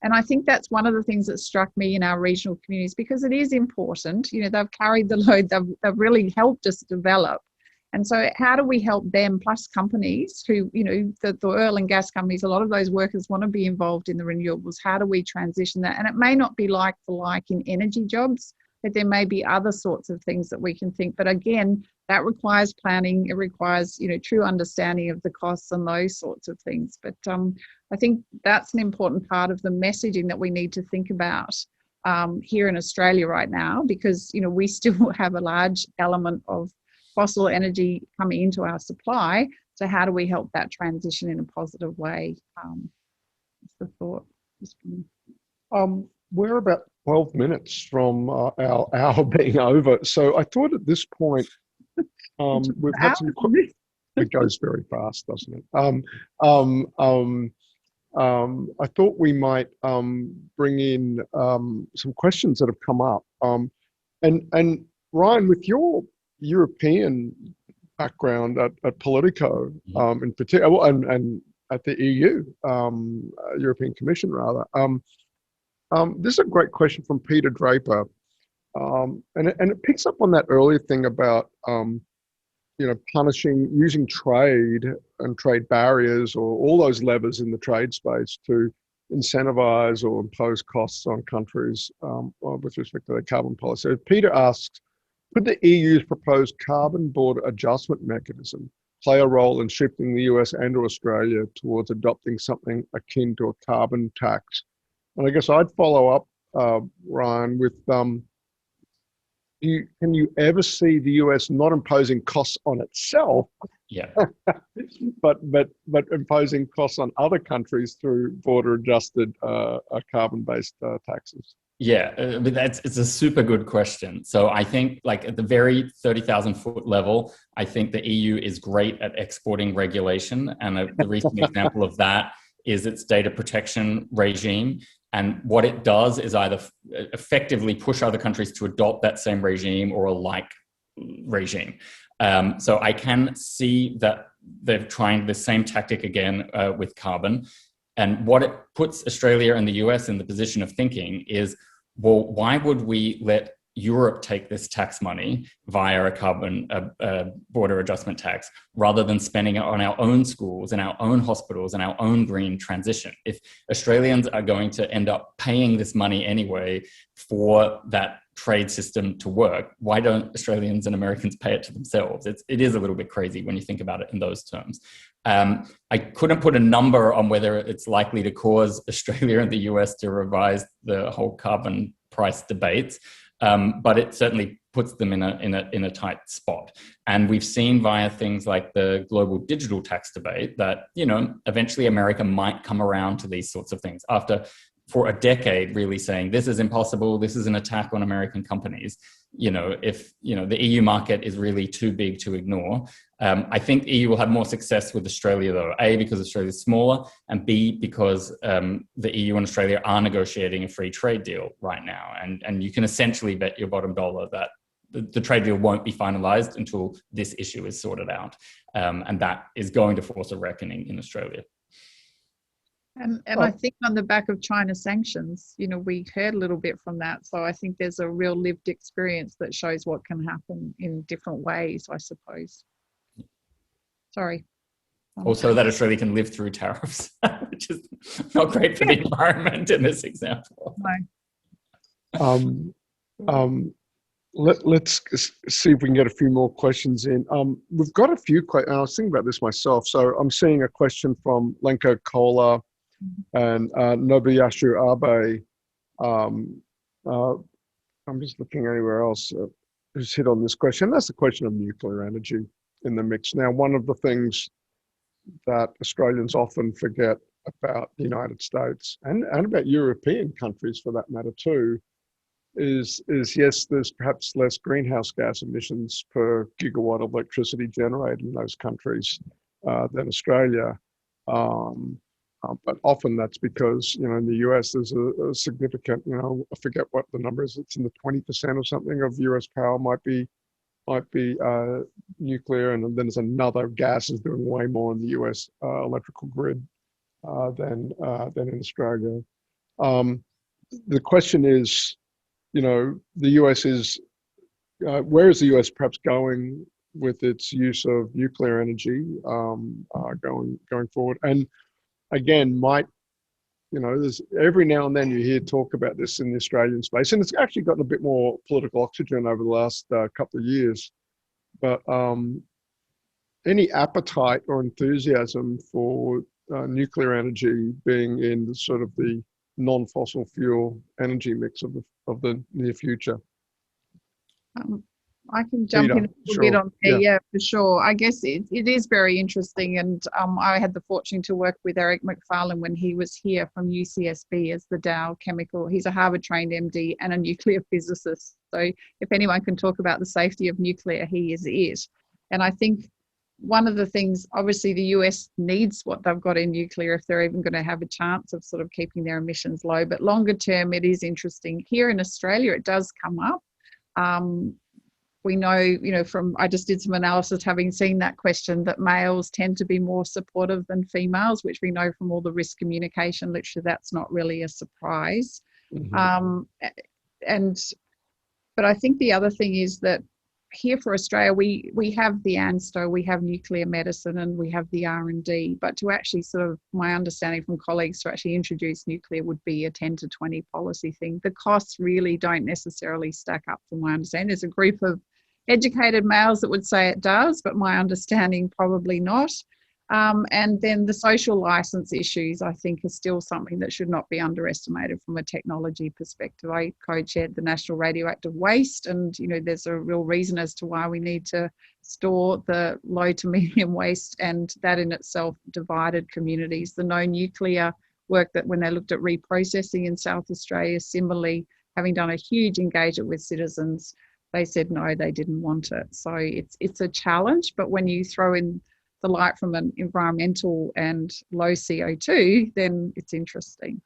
And I think that's one of the things that struck me in our regional communities, because it is important. You know, they've carried the load, they've really helped us develop. And so how do we help them, plus companies who, you know, the oil and gas companies, a lot of those workers want to be involved in the renewables. How do we transition that? And it may not be like for like in energy jobs, but there may be other sorts of things that we can think. But again, that requires planning. It requires, you know, true understanding of the costs and those sorts of things. But I think that's an important part of the messaging that we need to think about here in Australia right now, because, you know, we still have a large element of fossil energy coming into our supply. So how do we help that transition in a positive way? That's the thought. We're about 12 minutes from our hour being over. So I thought at this point, we've had some... It goes very fast, doesn't it? I thought we might bring in some questions that have come up. And Ryan, with your European background at Politico, in particular, and at the EU, European Commission rather. This is a great question from Peter Draper, and it picks up on that earlier thing about you know, using trade and trade barriers or all those levers in the trade space to incentivize or impose costs on countries with respect to their carbon policy. Peter asks, could the EU's proposed carbon border adjustment mechanism play a role in shifting the US and Australia towards adopting something akin to a carbon tax? And I guess I'd follow up, Ryan, with can you ever see the US not imposing costs on itself, but imposing costs on other countries through border adjusted carbon-based taxes? Yeah, it's a super good question. So I think, like, at the very 30,000 foot level, I think the EU is great at exporting regulation. And the recent example of that is its data protection regime. And what it does is either effectively push other countries to adopt that same regime or a like regime. So I can see that they're trying the same tactic again with carbon. And what it puts Australia and the US in the position of thinking is, well, why would we let Europe take this tax money via a carbon border adjustment tax rather than spending it on our own schools and our own hospitals and our own green transition? If Australians are going to end up paying this money anyway for that trade system to work, why don't Australians and Americans pay it to themselves? It is a little bit crazy when you think about it in those terms. I couldn't put a number on whether it's likely to cause Australia and the US to revise the whole carbon price debates, but it certainly puts them in a tight spot. And we've seen via things like the global digital tax debate that, you know, eventually America might come around to these sorts of things after, for a decade, really saying this is impossible, this is an attack on American companies. You know, if, you know, the EU market is really too big to ignore. I think the EU will have more success with Australia, though, A, because Australia is smaller, and B, because the EU and Australia are negotiating a free trade deal right now. And you can essentially bet your bottom dollar that the trade deal won't be finalized until this issue is sorted out. And that is going to force a reckoning in Australia. And I think on the back of China sanctions, you know, we heard a little bit from that. So I think there's a real lived experience that shows what can happen in different ways, I suppose. Sorry. Also that Australia can live through tariffs, which is not great for the environment in this example. Let's see if we can get a few more questions in. We've got a few questions. I was thinking about this myself. So I'm seeing a question from Lenko Kola and Nobuyasu Abe. I'm just looking anywhere else who's hit on this question. That's the question of nuclear energy in the mix. Now, one of the things that Australians often forget about the United States and about European countries for that matter too, is yes, there's perhaps less greenhouse gas emissions per gigawatt of electricity generated in those countries than Australia. But often that's because, you know, in the US, there's a significant, you know, I forget what the number is, it's in the 20% or something of US power might be nuclear, and then there's another gas is doing way more in the US electrical grid than in Australia. The question is, you know, the US is, where is the US perhaps going with its use of nuclear energy going forward? And again, you know, there's every now and then you hear talk about this in the Australian space, and it's actually gotten a bit more political oxygen over the last couple of years. But any appetite or enthusiasm for nuclear energy being in the sort of the non-fossil fuel energy mix of the near future? I can jump Peta, in a little sure. bit on there, Yeah. yeah, for sure. I guess it is very interesting, and I had the fortune to work with Eric McFarlane when he was here from UCSB as the Dow Chemical. He's a Harvard-trained MD and a nuclear physicist. So if anyone can talk about the safety of nuclear, he is it. And I think one of the things, obviously the US needs what they've got in nuclear if they're even going to have a chance of sort of keeping their emissions low. But longer term, it is interesting. Here in Australia, it does come up. We know, you know, I just did some analysis having seen that question, that males tend to be more supportive than females, which we know from all the risk communication literature, that's not really a surprise. Mm-hmm. But I think the other thing is that here for Australia, we have the ANSTO, we have nuclear medicine, and we have the R&D, but to actually sort of, my understanding from colleagues, to actually introduce nuclear would be a 10 to 20 policy thing. The costs really don't necessarily stack up from my understanding. There's a group of educated males that would say it does, but my understanding probably not. And then the social license issues, I think, are still something that should not be underestimated from a technology perspective. I co-chaired the National Radioactive Waste, and, you know, there's a real reason as to why we need to store the low to medium waste, and that in itself divided communities. The no nuclear work that when they looked at reprocessing in South Australia, similarly, having done a huge engagement with citizens, they said no, they didn't want it. So it's a challenge, but when you throw in the light from an environmental and low CO2, then it's interesting.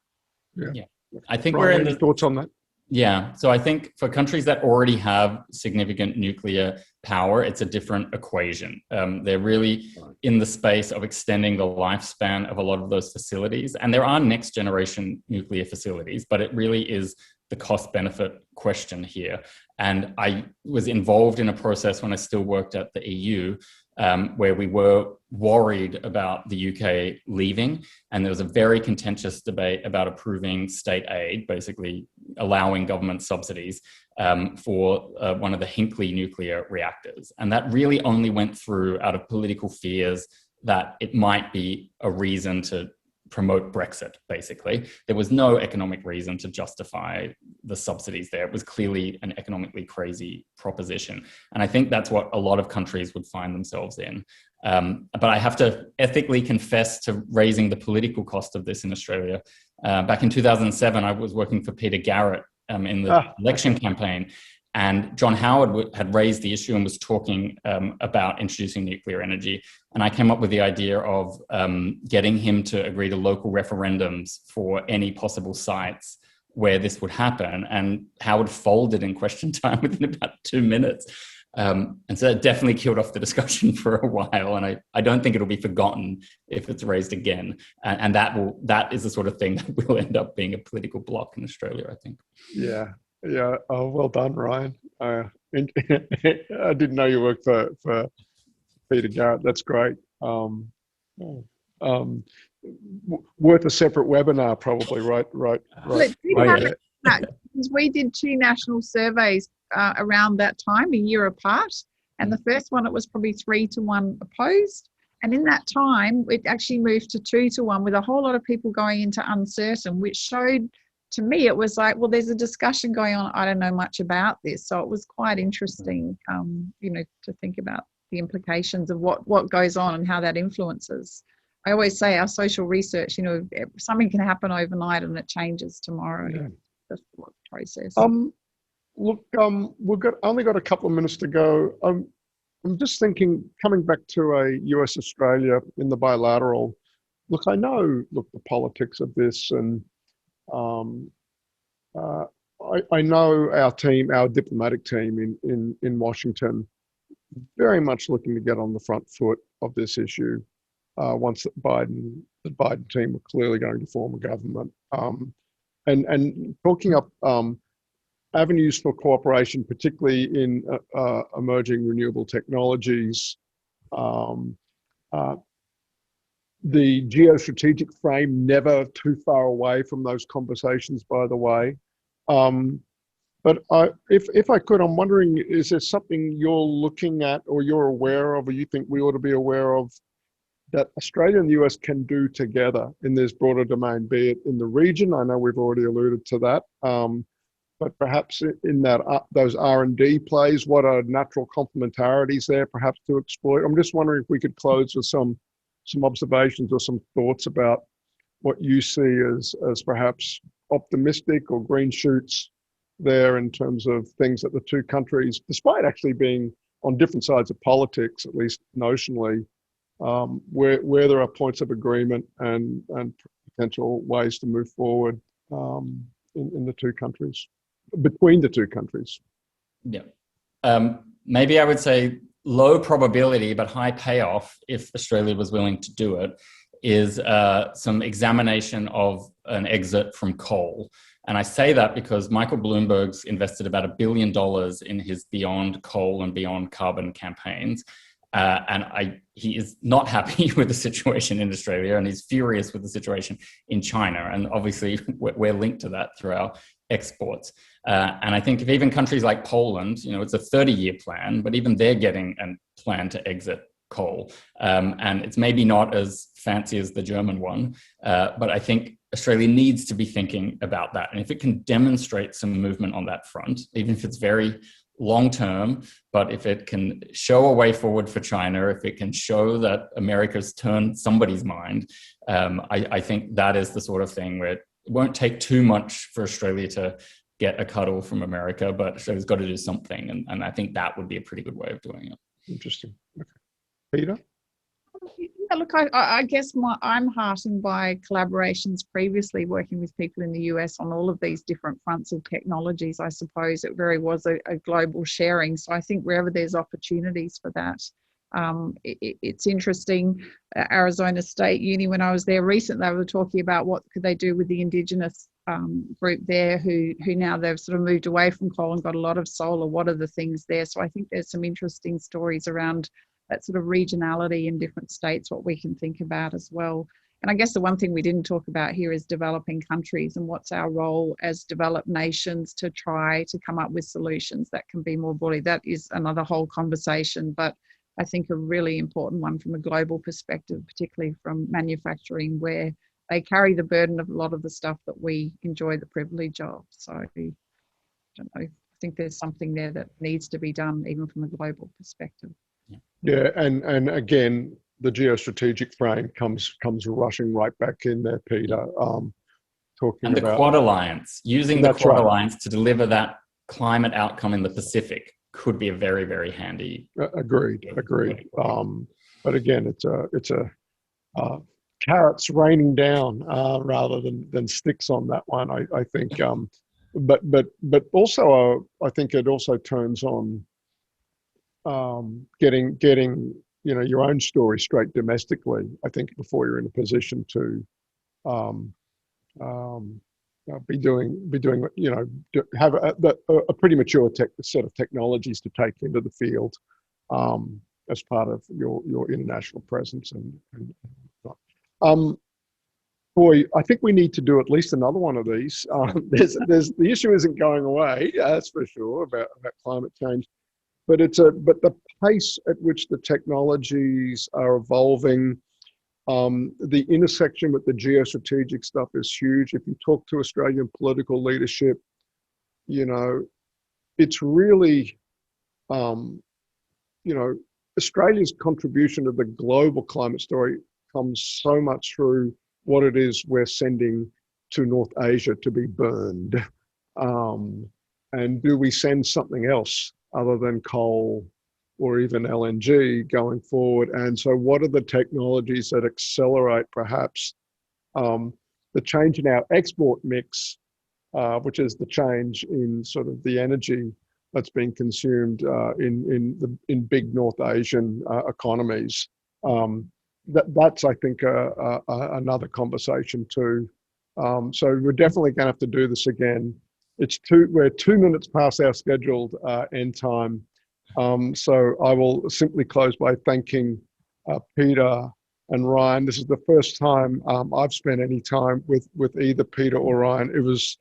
Yeah. I think Brian, we're in any thoughts on that? Yeah, so I think for countries that already have significant nuclear power, it's a different equation. They're really in the space of extending the lifespan of a lot of those facilities. And there are next generation nuclear facilities, but it really is the cost benefit question here. And I was involved in a process when I still worked at the EU, where we were worried about the UK leaving. And there was a very contentious debate about approving state aid, basically allowing government subsidies for one of the Hinkley nuclear reactors. And that really only went through out of political fears that it might be a reason to promote Brexit, basically. There was no economic reason to justify the subsidies there. It was clearly an economically crazy proposition. And I think that's what a lot of countries would find themselves in. But I have to ethically confess to raising the political cost of this in Australia. Back in 2007, I was working for Peter Garrett in the election campaign. And John Howard had raised the issue and was talking about introducing nuclear energy. And I came up with the idea of getting him to agree to local referendums for any possible sites where this would happen, and Howard folded in question time within about 2 minutes. And so it definitely killed off the discussion for a while, and I don't think it'll be forgotten if it's raised again. And that is the sort of thing that will end up being a political block in Australia, I think. Yeah. Oh, well done, Ryan. I didn't know you worked for Peter Garrett. That's great. Worth a separate webinar, probably. Right. Because we did 2 national surveys around that time, a year apart, and the first one, it was probably 3-1 opposed, and in that time it actually moved to 2-1 with a whole lot of people going into uncertain, which showed to me it was like, well, there's a discussion going on, I don't know much about this. So it was quite interesting to think about the implications of what goes on and how that influences. I always say our social research, something can happen overnight and it changes tomorrow. Yeah. The process. Look, we've only got a couple of minutes to go. I'm just thinking, coming back to a US-Australia in the bilateral. Look, I know the politics of this, and I know our diplomatic team in Washington, very much looking to get on the front foot of this issue. Once the Biden team were clearly going to form a government, and talking up avenues for cooperation, particularly in emerging renewable technologies. The geostrategic frame, never too far away from those conversations, by the way. But if I could, I'm wondering, is there something you're looking at or you're aware of, or you think we ought to be aware of, that Australia and the US can do together in this broader domain, be it in the region? I know we've already alluded to that. But perhaps in that those R&D plays, what are natural complementarities there, perhaps to exploit? I'm just wondering if we could close with some observations or some thoughts about what you see as perhaps optimistic or green shoots there in terms of things that the two countries, despite actually being on different sides of politics, at least notionally, where there are points of agreement and potential ways to move forward in the two countries, between the two countries. Yeah. Maybe I would say low probability but high payoff, if Australia was willing to do it, is some examination of an exit from coal. And I say that because Michael Bloomberg's invested about $1 billion in his Beyond Coal and Beyond Carbon campaigns. He is not happy with the situation in Australia, and he's furious with the situation in China. And obviously we're linked to that through our exports. And I think if even countries like Poland, it's a 30-year plan, but even they're getting a plan to exit coal. And it's maybe not as fancy as the German one, but I think Australia needs to be thinking about that. And if it can demonstrate some movement on that front, even if it's very long term, but if it can show a way forward for China, if it can show that America's turned somebody's mind, I think that is the sort of thing where it won't take too much for Australia to get a cuddle from America, but Australia's got to do something. And I think that would be a pretty good way of doing it. Interesting. Okay. Peter? Yeah, look, I guess I'm heartened by collaborations previously working with people in the US on all of these different fronts of technologies. I suppose it very was a global sharing. So I think wherever there's opportunities for that, it's interesting. Arizona State Uni, when I was there recently, they were talking about what could they do with the Indigenous group there who now they've sort of moved away from coal and got a lot of solar. What are the things there? So I think there's some interesting stories around that sort of regionality in different states, what we can think about as well. And I guess the one thing we didn't talk about here is developing countries and what's our role as developed nations to try to come up with solutions that can be more broadly. That is another whole conversation, but I think a really important one from a global perspective, particularly from manufacturing, where they carry the burden of a lot of the stuff that we enjoy the privilege of. So I don't know, I think there's something there that needs to be done even from a global perspective. Yeah, and again, the geostrategic frame comes rushing right back in there, Peter. Talking and the about Quad Alliance, using the Quad right. Alliance to deliver that climate outcome in the Pacific could be a very, very handy. Agreed. But again, it's a carrots raining down rather than sticks on that one. I think, but also I think it also turns on getting your own story straight domestically. I think before you're in a position to be doing have a pretty mature set of technologies to take into the field as part of your international presence and boy, I think we need to do at least another one of these. There's the issue isn't going away, that's for sure, about climate change, but but the pace at which the technologies are evolving, the intersection with the geostrategic stuff is huge. If you talk to Australian political leadership, it's really, Australia's contribution to the global climate story comes so much through what it is we're sending to North Asia to be burned. And do we send something else other than coal or even LNG going forward? And so what are the technologies that accelerate perhaps the change in our export mix, which is the change in sort of the energy that's being consumed in big North Asian economies? That's I think another conversation too. So we're definitely going to have to do this again. We're 2 minutes past our scheduled end time. So I will simply close by thanking Peta and Ryan. This is the first time I've spent any time with either Peta or Ryan. It was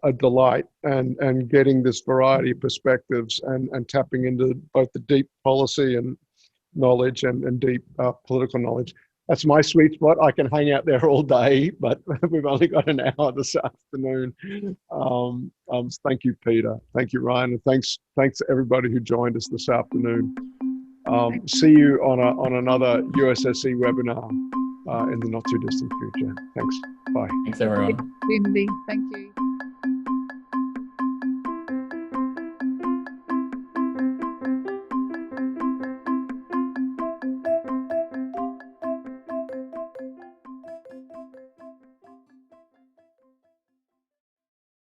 a delight, and getting this variety of perspectives and tapping into both the deep policy and knowledge and deep political knowledge. That's my sweet spot. I can hang out there all day, but we've only got an hour this afternoon. Thank you, Peta. Thank you, Ryan, and thanks to everybody who joined us this afternoon. See you on another USSC webinar in the not too distant future. Thanks. Bye. Thanks, everyone. Lindy, thank you.